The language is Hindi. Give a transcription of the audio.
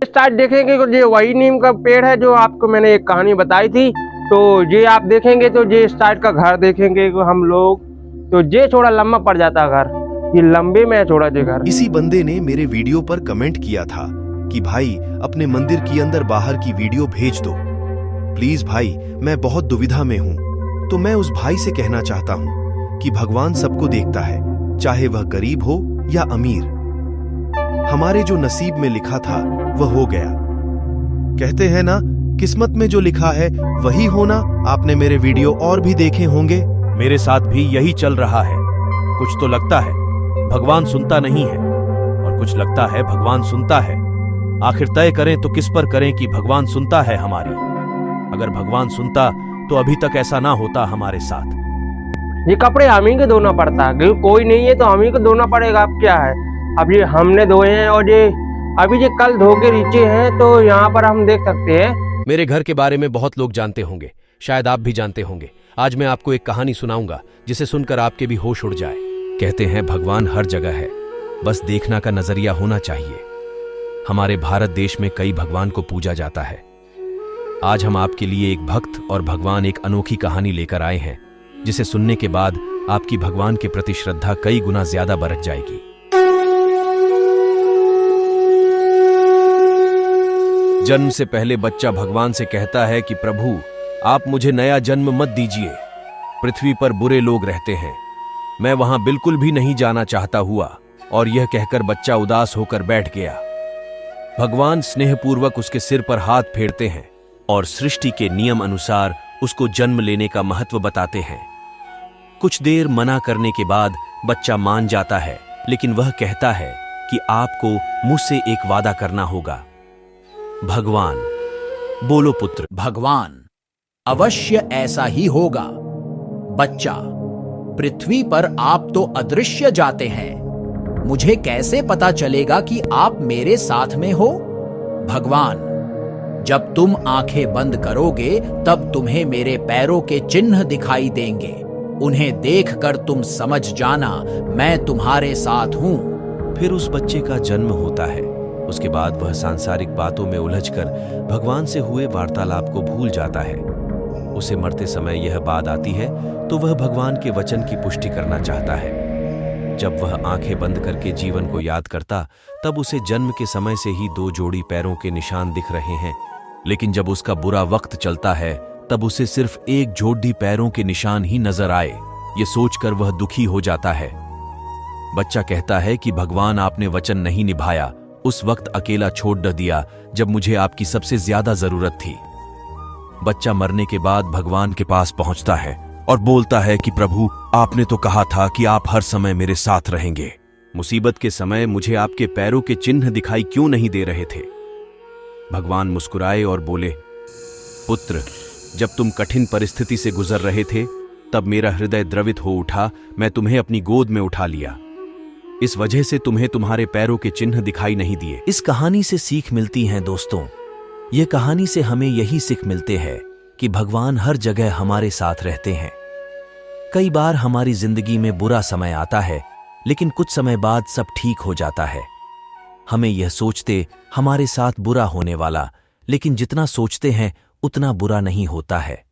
स्टार्ट देखेंगे तो ये वही नीम का पेड़ है जो आपको मैंने एक कहानी बताई थी। तो ये आप देखेंगे तो ये स्टार्ट का घर देखेंगे हम लोग, तो ये थोड़ा लंबा पड़ जाता घर, ये लंबे में है थोड़ा ये घर। इसी बंदे ने मेरे वीडियो पर कमेंट किया था कि भाई अपने मंदिर की अंदर बाहर की वीडियो भेज दो प्लीज भाई, मैं बहुत दुविधा में हूँ। तो मैं उस भाई से कहना चाहता हूँ कि भगवान सबको देखता है, चाहे वह गरीब हो या अमीर। हमारे जो नसीब में लिखा था वह हो गया। कहते हैं ना, किस्मत में जो लिखा है वही होना। आपने मेरे वीडियो और भी देखे होंगे, मेरे साथ भी यही चल रहा है। कुछ तो लगता है भगवान सुनता नहीं है और कुछ लगता है भगवान सुनता है। आखिर तय करें तो किस पर करें कि भगवान सुनता है हमारी। अगर भगवान सुनता तो अभी तक ऐसा ना होता हमारे साथ। ये कपड़े हम ही को धोना पड़ता है, क्योंकि कोई नहीं है तो हम ही को धोना पड़ेगा। अब क्या है, अब ये हमने धोए हैं और ये अभी ये कल धो के नीचे हैं, तो यहाँ पर हम देख सकते हैं। मेरे घर के बारे में बहुत लोग जानते होंगे, शायद आप भी जानते होंगे। आज मैं आपको एक कहानी सुनाऊंगा जिसे सुनकर आपके भी होश उड़ जाए। कहते हैं भगवान हर जगह है, बस देखना का नजरिया होना चाहिए। हमारे भारत देश में कई भगवान को पूजा जाता है। आज हम आपके लिए एक भक्त और भगवान एक अनोखी कहानी लेकर आए हैं, जिसे सुनने के बाद आपकी भगवान के प्रति श्रद्धा कई गुना ज्यादा बढ़ जाएगी। जन्म से पहले बच्चा भगवान से कहता है कि प्रभु, आप मुझे नया जन्म मत दीजिए। पृथ्वी पर बुरे लोग रहते हैं, मैं वहां बिल्कुल भी नहीं जाना चाहता हुआ। और यह कहकर बच्चा उदास होकर बैठ गया। भगवान स्नेहपूर्वक उसके सिर पर हाथ फेरते हैं और सृष्टि के नियम अनुसार उसको जन्म लेने का महत्व बताते हैं। कुछ देर मना करने के बाद बच्चा मान जाता है, लेकिन वह कहता है कि आपको मुझसे एक वादा करना होगा। भगवान: बोलो पुत्र। भगवान: अवश्य ऐसा ही होगा। बच्चा: पृथ्वी पर आप तो अदृश्य जाते हैं, मुझे कैसे पता चलेगा कि आप मेरे साथ में हो? भगवान: जब तुम आंखें बंद करोगे तब तुम्हें मेरे पैरों के चिन्ह दिखाई देंगे। उन्हें देखकर तुम समझ जाना मैं तुम्हारे साथ हूं। फिर उस बच्चे का जन्म होता है। उसके बाद वह सांसारिक बातों में उलझकर भगवान से हुए वार्तालाप को भूल जाता है। उसे मरते समय यह बात आती है तो वह भगवान के वचन की पुष्टि करना चाहता है। जब वह आंखें बंद करके जीवन को याद करता, तब उसे जन्म के समय से ही 2 जोड़ी पैरों के निशान दिख रहे हैं। लेकिन जब उसका बुरा वक्त चलता है, तब उसे सिर्फ 1 जोड़ी पैरों के निशान ही नजर आए। ये सोचकर वह दुखी हो जाता है। बच्चा कहता है कि भगवान, आपने वचन नहीं निभाया। उस वक्त अकेला छोड़ दिया जब मुझे आपकी सबसे ज्यादा जरूरत थी। बच्चा मरने के बाद भगवान के पास पहुंचता है और बोलता है कि प्रभु, आपने तो कहा था कि आप हर समय मेरे साथ रहेंगे। मुसीबत के समय मुझे आपके पैरों के चिन्ह दिखाई क्यों नहीं दे रहे थे? भगवान मुस्कुराए और बोले, पुत्र, जब तुम कठिन परिस्थिति से गुजर रहे थे तब मेरा हृदय द्रवित हो उठा। मैं तुम्हें अपनी गोद में उठा लिया। इस वजह से तुम्हें तुम्हारे पैरों के चिन्ह दिखाई नहीं दिए। इस कहानी से सीख मिलती है दोस्तों। यह कहानी से हमें यही सीख मिलते हैं कि भगवान हर जगह हमारे साथ रहते हैं। कई बार हमारी जिंदगी में बुरा समय आता है, लेकिन कुछ समय बाद सब ठीक हो जाता है। हमें यह सोचते हमारे साथ बुरा होने वाला, लेकिन जितना सोचते हैं उतना बुरा नहीं होता है।